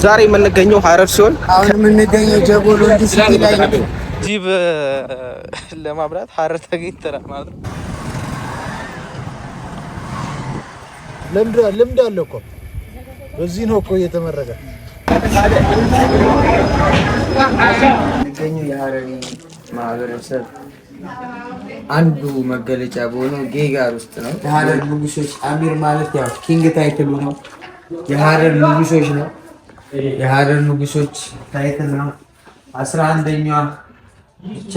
ዛሬ የምንገኘው ሀረር ሲሆን አሁን የምንገኘው ጀጎል ወንጂ ሲቲ ላይ ነው። ጂብ ለማብራት ሀረር ተገኝተናል ማለት ነው። ልምድ አለ እኮ በዚህ ነው እኮ እየተመረቀ የሚገኘው የሀረሪ ማህበረሰብ አንዱ መገለጫ በሆነው ጌጋር ውስጥ ነው። የሀረር ንጉሶች አሚር ማለት ያው ኪንግ ታይትሉ ነው። የሀረር ንጉሶች ነው። የሀረር ንጉሶች ታይትል ነው። 11ኛዋ ብቻ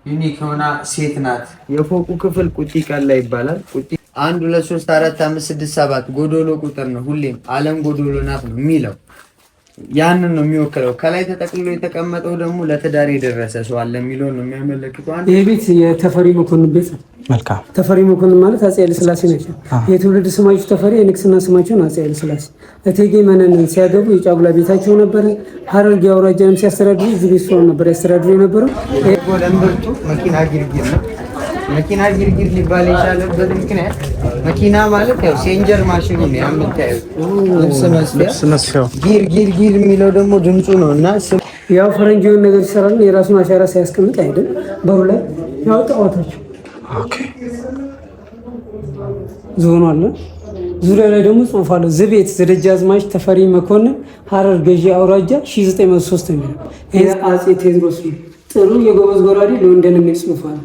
ዩኒክ ሆና ሴት ናት። የፎቁ ክፍል ቁጢ ቀላ ይባላል። ቁጢ 1 2 3 4 5 6 7 ጎዶሎ ቁጥር ነው። ሁሌም ዓለም ጎዶሎ ናት ነው የሚለው። ያንን ነው የሚወክለው። ከላይ ተጠቅልሎ የተቀመጠው ደግሞ ለትዳር የደረሰ ሰው አለ የሚለው ነው የሚያመለክተው። ይሄ ቤት የተፈሪ መኮንን ቤት ነው። መልካም። ተፈሪ መኮንን ማለት አፄ ኃይለ ሥላሴ ናቸው። የትውልድ ስማቸው ተፈሪ፣ የንግስና ስማቸው አፄ ኃይለ ሥላሴ። እቴጌ መነንን ሲያገቡ የጫጉላ ቤታቸው ነበረ። ሀረርጌ አውራጃንም ሲያስተዳድሩ እዚህ ቤት ሰው ነበር ያስተዳድሩ የነበረው። ለምርቱ መኪና ጊርጊር ነው። መኪና ጊርጊር ሊባል የቻለበት ምክንያት መኪና ማለት ያው ሴንጀር ማሽኑ ነው የምታየው። ልብስ መስፊያው ጊር የሚለው ደግሞ ድምፁ ነው። እና ያው ፈረንጅ የሆነ ነገር ይሰራል የራሱን አሻራ ሳያስቀምጥ አይደል በሩ ላይ ያው ጣዖታቸው ዞኑ አለ። ዙሪያ ላይ ደግሞ ጽሑፍ አለ። ዝቤት ዘደጃዝማች ተፈሪ መኮንን ሀረር ገዢ አውራጃ 1903 የሚለው ይሄ አፄ ቴዎድሮስ ጥሩ የጎበዝ ጎራዴ ለወንደን የሚል ጽሑፍ አለ።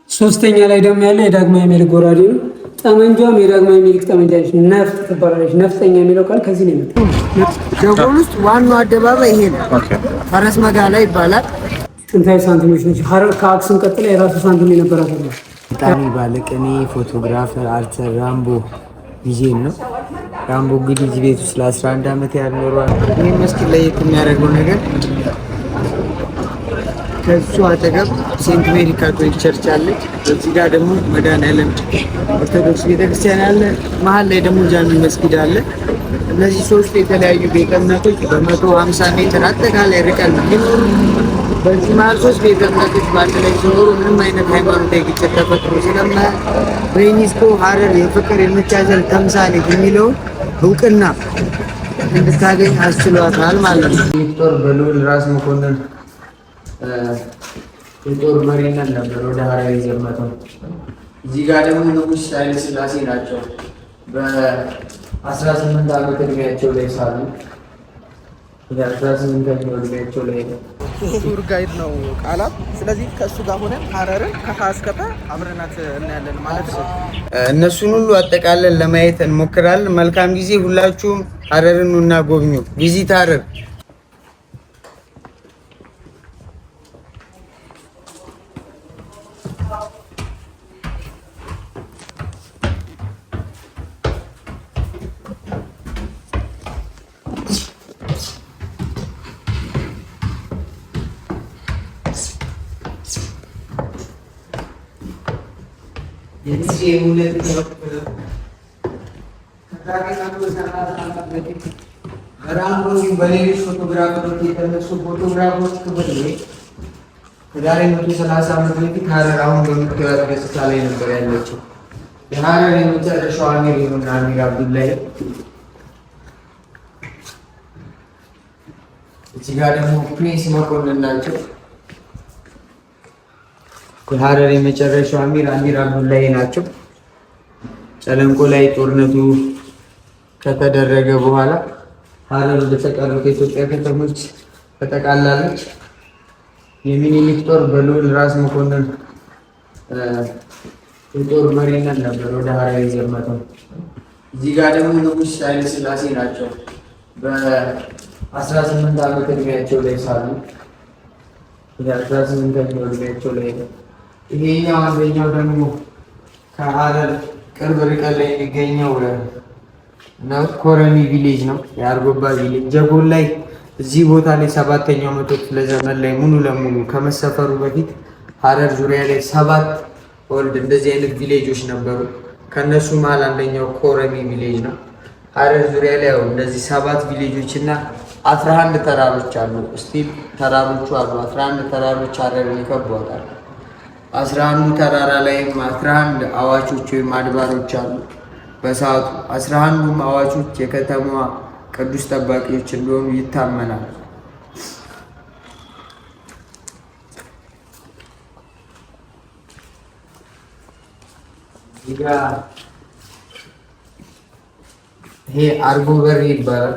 ሶስተኛ ላይ ደግሞ ያለ የዳግማዊ ምኒልክ ጎራዴ ነው። ጠመንጃም የዳግማዊ ምኒልክ ጠመንጃ ነች። ነፍጥ ትባላለች። ነፍጠኛ የሚለው ቃል ከዚህ ነው የመጣው። ጀጎል ውስጥ ዋናው አደባባይ ይሄ ነው። ፈረስ መጋላ ይባላል። ጥንታዊ ሳንቲሞች ናቸው። ሀረር ከአክሱም ቀጥላ የራሱ ሳንቲም የነበራት ነው። በጣም ባለቅኔ ፎቶግራፈር አርተር ራምቦ ሚዜም ነው። ራምቦ እንግዲህ እዚህ ቤት ውስጥ ለ11 ዓመት ያህል ኖሯል። ይህ መስጊድ ላይ የሚያደርገው ነገር ከሱ አጠገብ ሴንት ሜሪ ካቶሊክ ቸርች አለች። እዚህ ጋር ደግሞ መድኃኔዓለም ኦርቶዶክስ ቤተክርስቲያን አለ። መሀል ላይ ደግሞ ጃሚ መስጊድ አለ። እነዚህ ሶስቱ የተለያዩ ቤተ እምነቶች በ150 ሜትር አጠቃላይ ርቀን ነው የሚኖሩ። በዚህ መሀል 3 ቤተ እምነቶች በአንድ ላይ ሲኖሩ ምንም አይነት ሃይማኖታዊ ግጭት ተፈጥሮ ስለማያውቅ በዩኔስኮ ሀረር የፍቅር የመቻቻል ተምሳሌት የሚለውን እውቅና እንድታገኝ አስችሏታል ማለት ነው። ቪክቶር በልዑል ራስ መኮንን የጦር መሪነት ነበር ወደ ሀረር የዘመተው። እዚህ ጋር ደግሞ ንጉሥ ኃይለ ሥላሴ ናቸው። በ18 ዓመት እድሜያቸው ላይ ሳሉ 18 እድሜያቸው ላይ ቱር ጋይድ ነው ቃላት። ስለዚህ ከእሱ ጋር ሆነን ሀረርን ከሀ እስከ ፐ አብረናት እናያለን ማለት ነው። እነሱን ሁሉ አጠቃለን ለማየት እንሞክራለን። መልካም ጊዜ። ሁላችሁም ሀረርን ኑና ጎብኙ። ቪዚት ሀረር። በሌሎች ፎቶግራፈሮች የተነሱ ፎቶግራፎች ክፍል ላይ ከዛሬ 130 ዓመት በፊት ሀረር አሁን በምትገባት ገጽታ ላይ ነበር ያለችው። የሀረር የመጨረሻው አሚር የሆነ አሚር አብዱላይ። እዚህ ጋር ደግሞ ፕሪንስ መኮንን ናቸው። የሀረር የመጨረሻው አሚር አብዱላይ ናቸው። ጨለንቆ ላይ ጦርነቱ ከተደረገ በኋላ ሀረር በተቀሩት የኢትዮጵያ ከተሞች ተጠቃላለች። የሚኒሊክ ጦር በልዑል ራስ መኮንን የጦር መሪነት ነበር ወደ ሀረር የዘመተው። እዚህ ጋር ደግሞ ንጉሥ ኃይለ ሥላሴ ናቸው። በ18 ዓመት እድሜያቸው ላይ ሳሉ 18 እድሜያቸው ላይ ይሄኛው አንደኛው ደግሞ ከሀረር ቅርብ ርቀት ላይ የሚገኘው ነው ኮረሚ ቪሌጅ ነው። የአርጎባ ቪሌጅ ጀጎል ላይ እዚህ ቦታ ላይ 7ኛው መቶ ክፍለ ዘመን ላይ ሙሉ ለሙሉ ከመሰፈሩ በፊት ሀረር ዙሪያ ላይ 7 ወልድ እንደዚህ አይነት ቪሌጆች ነበሩ። ከነሱ መሀል አንደኛው ኮረሚ ቪሌጅ ነው። ሀረር ዙሪያ ላይ እንደዚህ 7 ቪሌጆች እና 11 ተራሮች አሉ። ስቲል ተራሮቹ አሉ። 11 ተራሮች ሀረርን ይከቧታል። 11 ተራራ ላይም 11 አዋቾች ወይም አድባሮች አሉ። በሰዓቱ 11ዱም አዋጆች የከተማዋ ቅዱስ ጠባቂዎች እንደሆኑ ይታመናል። ይሄ አርጎበሪ ይባላል።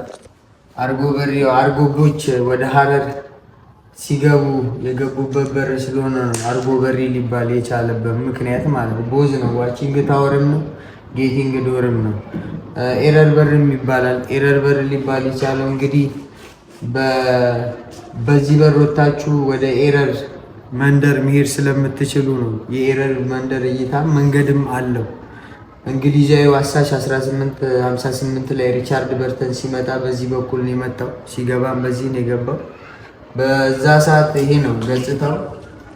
አርጎበሪ አርጎቦች ወደ ሀረር ሲገቡ የገቡበት በር ስለሆነ ነው አርጎበሪ ሊባል የቻለበት ምክንያት ማለት ነው። ቦዝ ነው፣ ዋቺንግ ታወርም ነው፣ ጌቲንግ ዶርም ነው። ኤረር በርም ይባላል። ኤረር በር ሊባል የቻለው እንግዲህ በዚህ በር ወታችሁ ወደ ኤረር መንደር መሄድ ስለምትችሉ ነው። የኤረር መንደር እይታ መንገድም አለው። እንግሊዛዊ አሳሽ 1858 ላይ ሪቻርድ በርተን ሲመጣ በዚህ በኩል ነው የመጣው። ሲገባም በዚህ ነው የገባው። በዛ ሰዓት ይሄ ነው ገጽታው።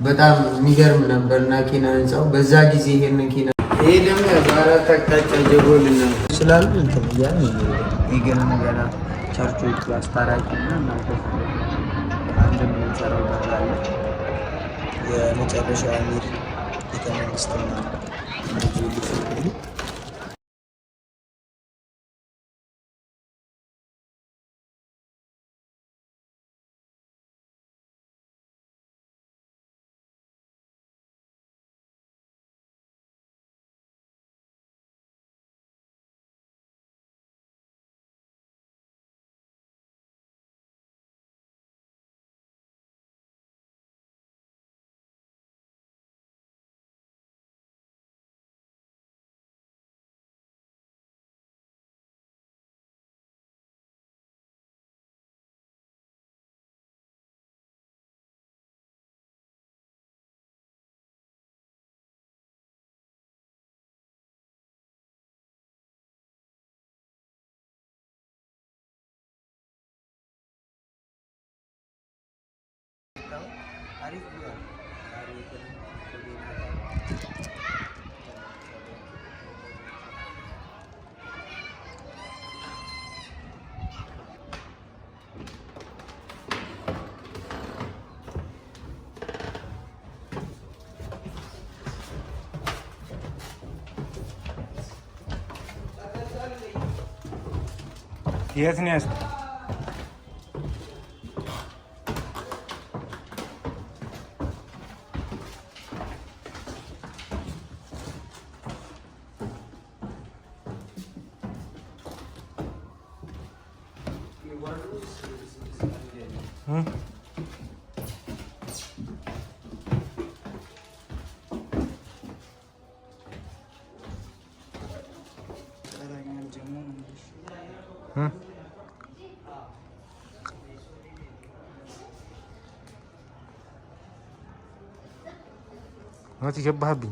በጣም የሚገርም ነበርና ኪነ ህንፃው በዛ ጊዜ ይሄንን ኪነ ይሄ ደግሞ በአራት አቅጣጫ ጀጎል ነው ይችላል እንትን ያን ይገርም ነገር ቸርቾቹ አስታራቂና እናንተ አንድ ምን ሰራው ታላለ የመጨረሻ አሚር ቤተመንግስትና የት ነው ያስ ما تجيبها بي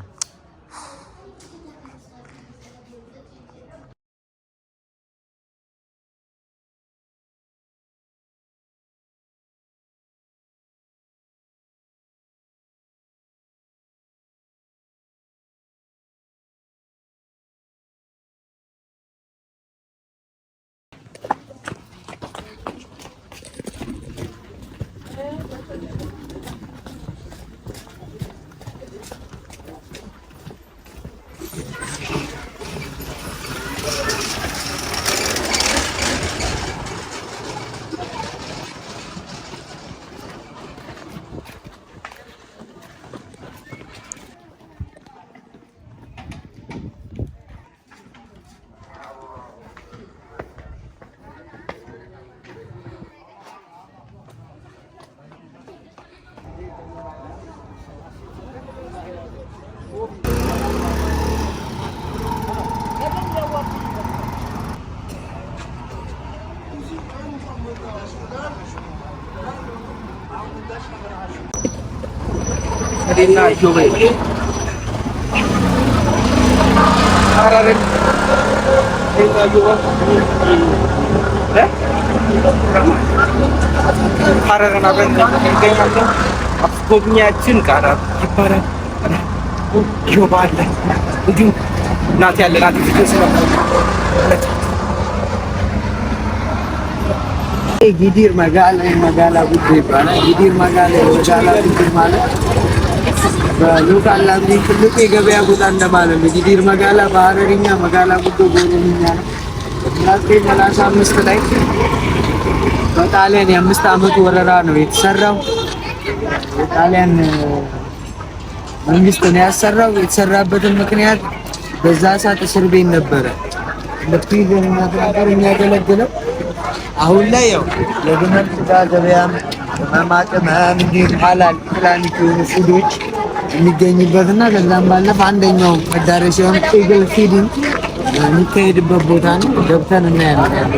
Marina Juve. Hararin. Marina Juve. Hararin apa yang kita አስጎብኛችን ጋር ይባላል። ይባላል እንዲሁ እናት ያለናት ጊዲር መጋላ ጉድ ይባላል። ጊዲር መጋላ ጉድ ማለት በሎካል ላንጉዌጅ ትልቁ የገበያ ቦታ እንደማለት ነው። ጊዲር መጋላ በሀረርኛ መጋላ ጉዶ በኦሮምኛ ነው። 1935 ላይ በጣሊያን የ5 ዓመት ወረራ ነው የተሰራው። የጣሊያን መንግስት ነው ያሰራው። የተሰራበትን ምክንያት በዛ ሰዓት እስር ቤት ነበረ ለፕሪዝን ነበር የሚያገለግለው። አሁን ላይ ያው የግመል ስጋ ገበያም ማማቀም እንዲህ ሐላል ኢስላሚክ የሆኑ ፉዶች የሚገኝበትና ከዛም ባለፈ አንደኛው መዳረሻው ኢግል ፊዲንግ የሚካሄድበት ቦታ ነው። ገብተን እናያለን።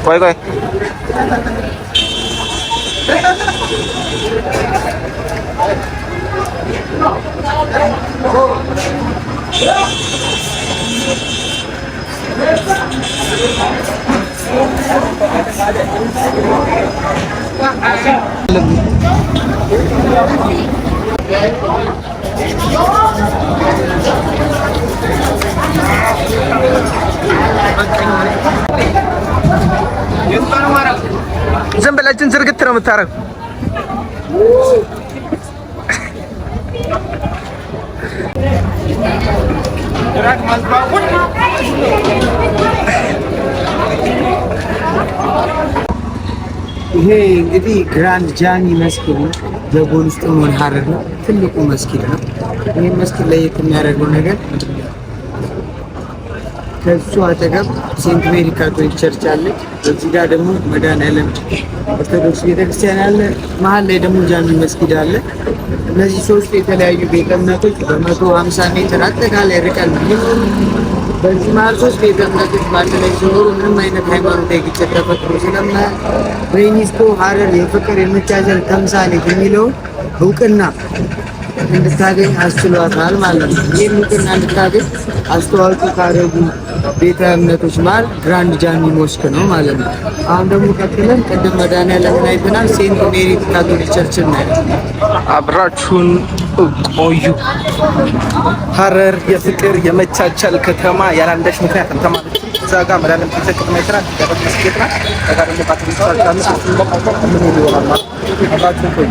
ቆይ ዝም ብለህ እጅን ዝርግት ነው የምታረገው። ይሄ እንግዲህ ግራንድ ጃሚ መስጊድ ነው። ጀጎል ውስጥ ሆነ ሀረር ነው ትልቁ መስጊድ ነው። ይሄ መስጊድ ለየት የሚያደርገው ነገር ከሱ አጠገብ ሴንት ሜሪ ካቶሊክ ቸርች አለ። በዚህ ጋር ደግሞ መድኃኔዓለም ኦርቶዶክስ ቤተክርስቲያን አለ። መሀል ላይ ደግሞ ጃሚ መስጊድ አለ። እነዚህ ሶስት የተለያዩ ቤተ እምነቶች በ150 ሜትር አጠቃላይ ርቀት ነው። በዚህ መሀል ሶስት ቤተ እምነቶች በአንድ ላይ ሲኖሩ ምንም አይነት ሃይማኖታዊ ግጭት ተፈጥሮ ስለማያውቅ በዩኔስኮ ሀረር የፍቅር የመቻቻል ተምሳሌት የሚለውን እውቅና እንድታገኝ አስችሏታል ማለት ነው። ይህን እውቅና እንድታገኝ አስተዋጽኦ ካደረጉ ቤተ እምነቶች መሀል ግራንድ ጃሚ ሞስክ ነው ማለት ነው። አሁን ደግሞ ቀጥለን ቅድም መድኃኔዓለምን አይተናል። ሴንት ሜሪ ካቶሊክ ቸርች እናያለን። አብራችሁን ቆዩ። ሀረር የፍቅር የመቻቻል ከተማ ያላንዳች ምክንያት ተማለች። እዛ ጋር መድኃኔዓለም ተሰቅሎ አይተናል። ያበት መስጊድ ናት። ከዛ ደግሞ ካቶሊክ ቸርች አለ። ምን ይሆናል ማለት ነው። አብራችሁን ቆዩ።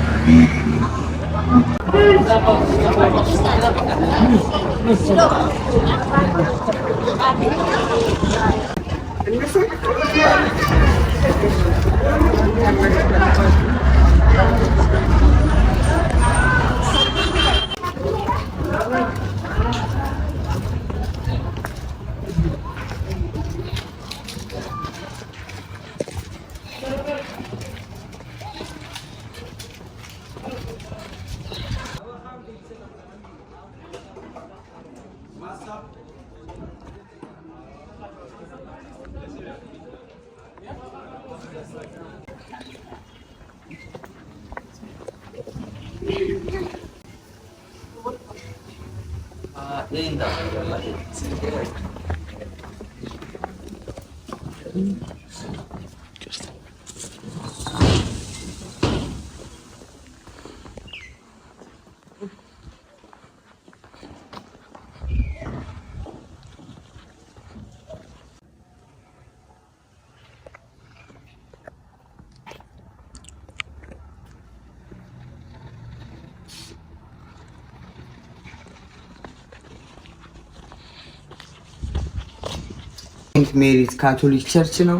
ሴንት ሜሪ ካቶሊክ ቸርች ነው።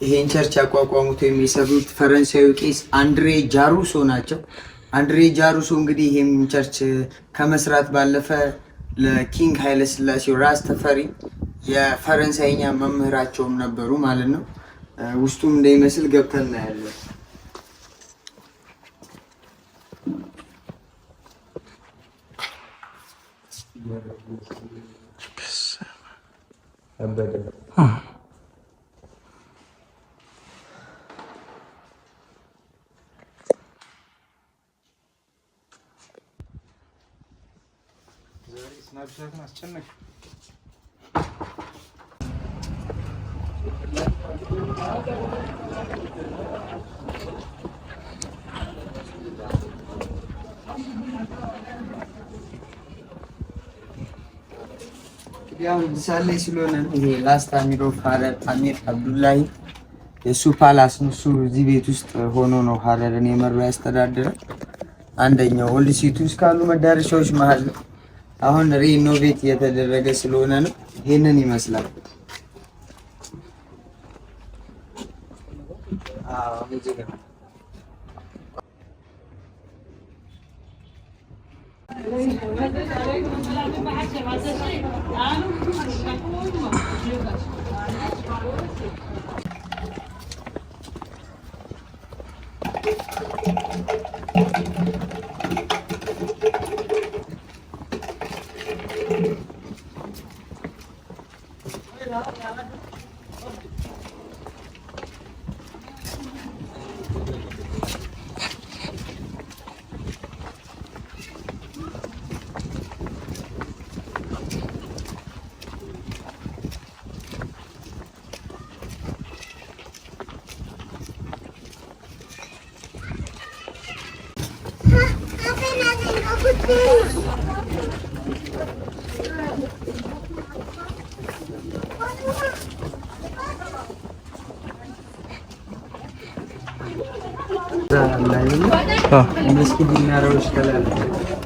ይሄን ቸርች ያቋቋሙት የሚሰሩት ፈረንሳዊ ቄስ አንድሬ ጃሩሶ ናቸው። አንድሬ ጃሩሶ እንግዲህ ይሄን ቸርች ከመስራት ባለፈ ለኪንግ ኃይለ ሥላሴው ራስ ተፈሪ የፈረንሳይኛ መምህራቸውም ነበሩ ማለት ነው። ውስጡም እንደሚመስል ገብተን እናያለን። ያው ምሳሌ ስለሆነ ይሄ ላስት አሚር ኦፍ ሀረር አሚር አብዱላሂ የሱ ፓላስ እሱ እዚህ ቤት ውስጥ ሆኖ ነው ሀረርን የመራው ያስተዳደረ። አንደኛው ኦልድ ሲቲ ውስጥ ካሉ መዳረሻዎች መሀል ነው። አሁን ሪኖቬት እየተደረገ ስለሆነ ነው ይሄንን ይመስላል።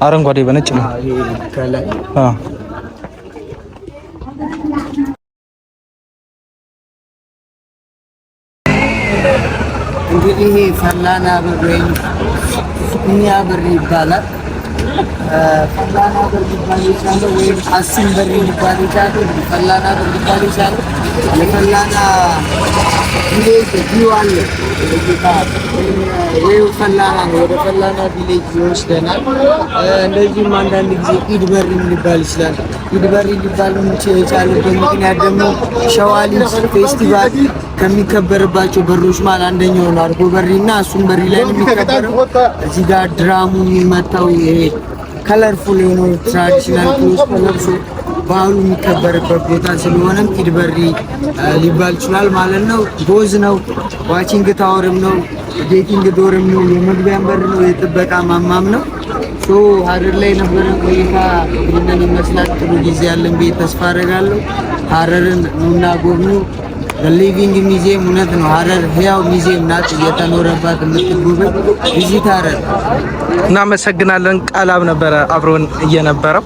አረንጓዴ በነጭ ነው ከላይ እንግዲህ ይሄ ፈላና በር ወይም ሱቁኛ በር ይባላል። ፈላና በር ይባል ይችላል ወይም አስም በር ይባል ይችላል። ፈላና በር ይባል ይችላል። ለፈላና ቪሌጅ ቪው አለ። ወይ ፈላና ነው ወደ ፈላና ቪሌጅ ይወስደናል። እንደዚህም አንዳንድ ጊዜ ኢድ በር ሊባል ይችላል። ኢድ በር ሊባል የቻለበት ምክንያት ደግሞ ሸዋሊድ ፌስቲቫል ከሚከበርባቸው በሮች ማለት አንደኛው ነው። አርጎ በሪና እሱም በሪ ላይ ነው የሚከበረው። እዚህ ጋር ድራሙ የሚመታው ይሄ ከለርፉል የሆነው ትራዲሽናል ክሎዝ ተለብሶ ባህሉ የሚከበርበት ቦታ ስለሆነም ኢድ በሪ ሊባል ይችላል ማለት ነው። ቦዝ ነው፣ ዋቺንግ ታወርም ነው፣ ጌቲንግ ዶርም ነው፣ የመግቢያ በር ነው፣ የጥበቃ ማማም ነው። ሶ ሀረር ላይ የነበረን ቆይታ ይህንን ይመስላል። ጥሩ ጊዜ ያለን ቤት ተስፋ አደርጋለሁ። ሀረርን ኑና ጎብኙ። ሊቪንግ ሚዚየም እውነት ነው። ሀረር ህያው ሚዚየም ናት፣ እየተኖረባት የምትጎበኝ ቪዚት ሀረር። እናመሰግናለን። ቃላብ ነበረ አብሮን እየነበረው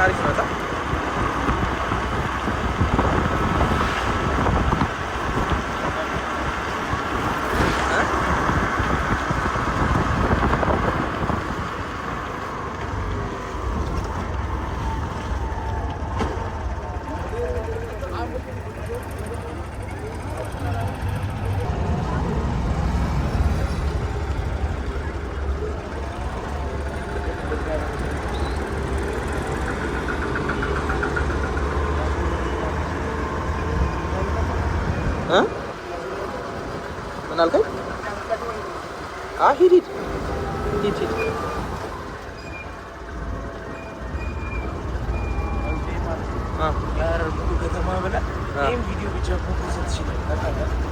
አሪፍ ነው በጣም ምን አልከኝ? ሂድ ከተማ ብላ ይሄን ቪዲዮ ብቻ ፎከስ ትችላለህ።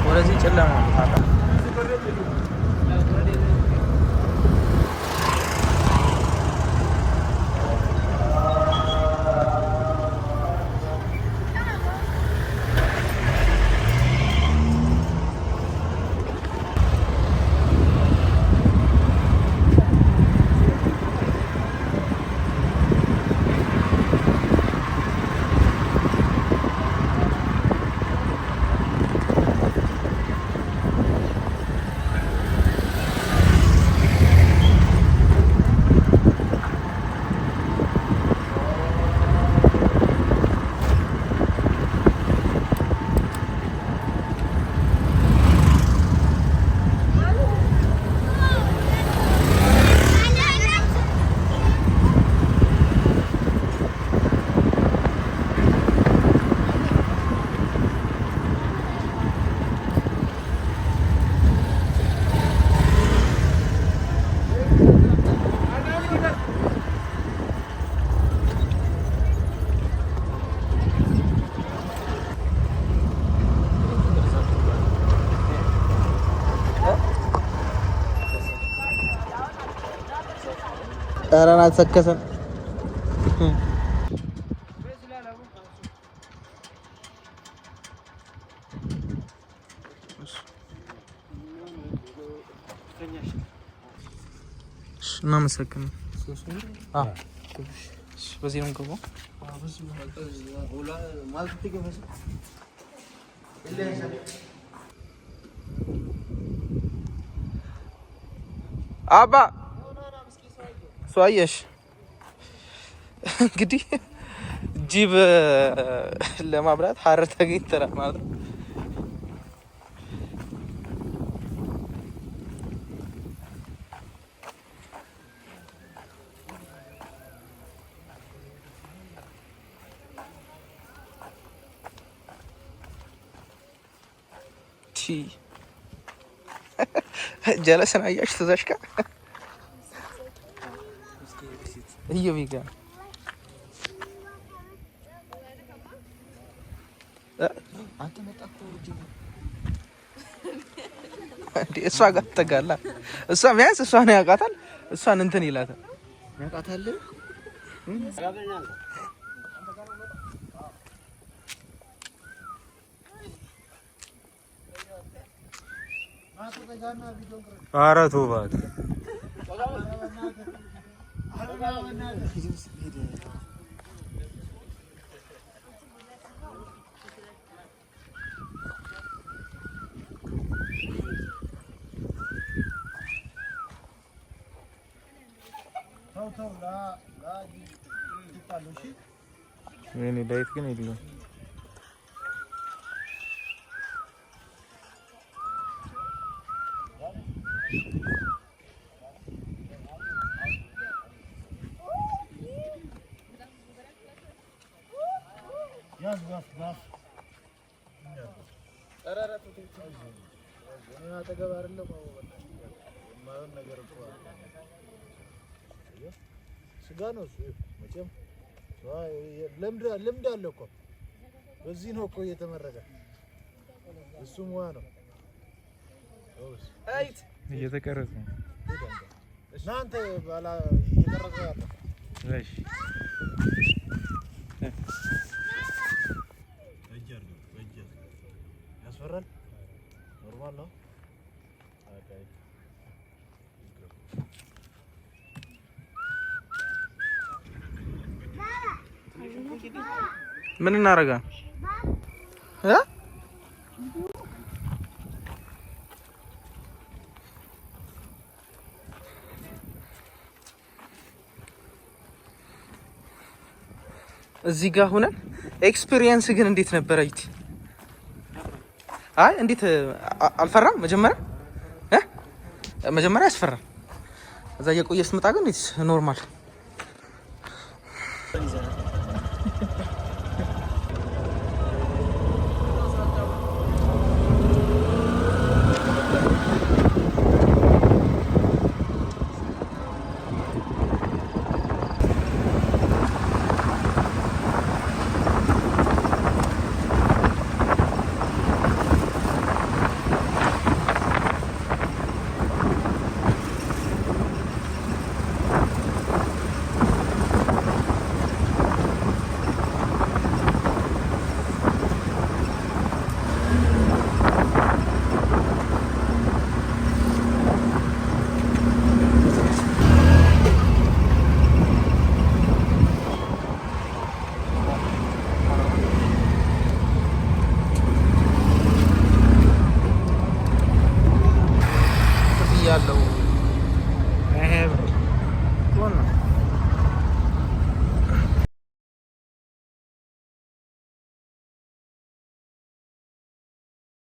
ወደዚህ ጨለማ ጠረና ተሰከሰን እናመሰግናለን። በዚህ ነው የምገባው። አባ ሷየሽ እንግዲህ ጅብ ለማብራት ሀረር ተገኝተናል ማለት ነው። ጀለስን አያችሁ ተዛሽካ እየቢጋ አንተ እሷ ጋር ተጋላ። እሷ ቢያንስ እሷን ያውቃታል። እሷን እንትን ይላታል ያውቃታል። ኧረ ተው እባክህ እኔ ዳይት ግን የለም። ስጋ ነው እሱ መቼም ልምድ አለ እኮ በዚህ ነው እኮ እየተመረቀ እሱ ሙያ ነው። አይት እየተቀረጸ ነው እናንተ ባላ እየተቀረጸ ያለው እሺ normal, no? Okay. ምን እናረጋ እዚህ ጋር ሆነን ኤክስፒሪየንስ ግን እንዴት ነበር? አይ እንዴት አልፈራም? መጀመሪያ ያስፈራል። እዛ የቆየ ስትመጣ ግን ኖርማል